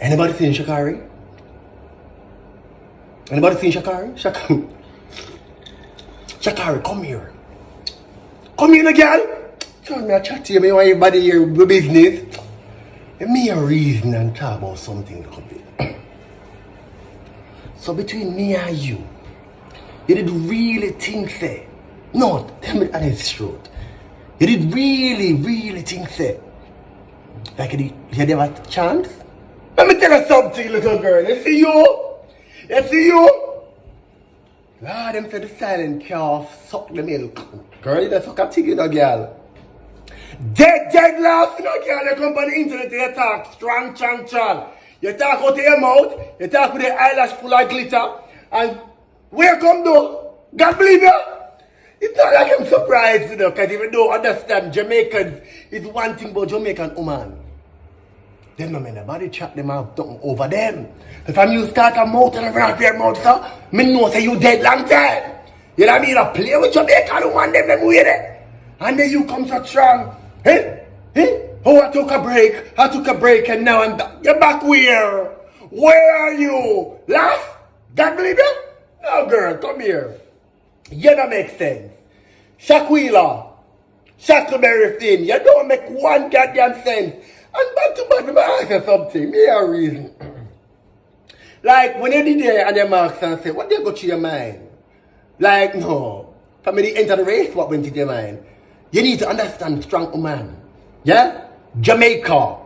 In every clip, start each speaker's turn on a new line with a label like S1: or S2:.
S1: Anybody seen Shakari? Anybody seen Shakari? Shakari, come here. Come here, gyal. Tell me, I chat to you, me want everybody here do business. Let me a reason and talk about something a little bit. So between me and you did really think say, no, tell me the honest truth. You did really think say, like you never had a chance? Let me tell you something, little girl. You see you? You see you? Lord, them say the silent calf suck the milk. Girl, you don't suck a thing, you know, girl. Dead last, you know, girl. You come on the internet, you talk strong, chan. You talk out of your mouth, you talk with the eyelash full of glitter, and where come though? God believe you? It's not like I'm surprised, you know, because if you don't understand, Jamaicans is one thing about Jamaican woman. Them no man, body chat them have done over them. If I'm you start a mouth and a rap your mouth, sir, me know say you dead long time. You know what I mean? I play with Jamaican woman, them way there. And then you come so strong. Oh, I took a break and now I'm back. You're back where? Where are you? Laugh? God believe you? No girl, come here. You don't make sense. Shaquila, Shackleberry thing, you don't make one goddamn sense. And back to back, let me ask you something. Me a reason. Like, when you did there and them ask and say, what did go to your mind? Like, no. For me to enter the race, what went to your mind? You need to understand strong woman. Yeah? Jamaica.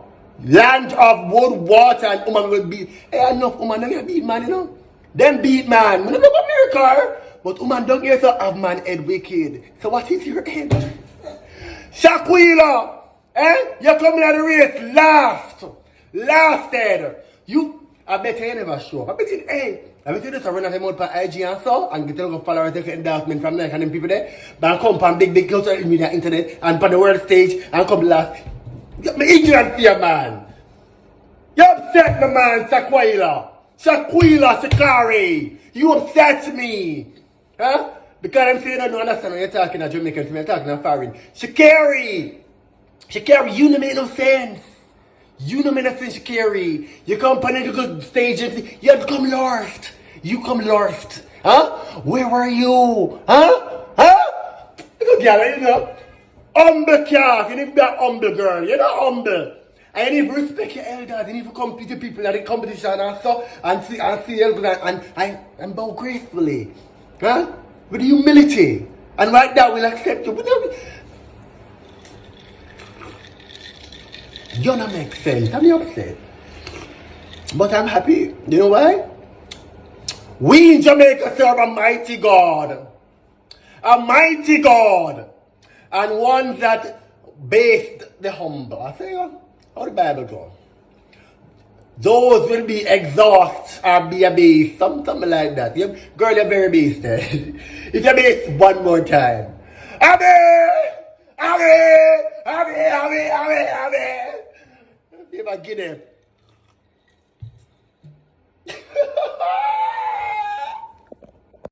S1: Land of wood, water, and woman will be. Hey, enough woman don't beat man, you know? Them beat man. We don't know America. But woman don't get so have man head wicked. So what is your head? Shaquila. You come in the race last head. I bet you never show up. I bet you just run out of mouth for IG and so, and get a little followers, take endorsement from like and them people there. But I come from big social media, internet, and on the world stage, and come last. Me ignorant fear, man. You upset me, man, Shaquila, Shakari. You upset me. Huh? Because I'm saying I don't understand when you're talking to Jamaican, to me, I'm talking to foreign. Shakari, you don't make no sense. You don't make no sense, Shakari. You come on a good stage and you come lost. You come lost. Huh? Where were you? Huh? Look, girl, you know. Humble calf. You need to be a humble girl. You're not humble. And you need to respect your elders. You need to compete with people at the competition and so and see elders and bow gracefully. Huh? With humility. And right now we'll accept you. You don't make sense. I'm upset. But I'm happy. You know why? We in Jamaica serve a mighty God. A mighty God. And one that based the humble. I say, how the Bible go? Those will be exhaust or be abased. Something like that. Girl, you're very based. If you're based one more time. Abi! You ever get it?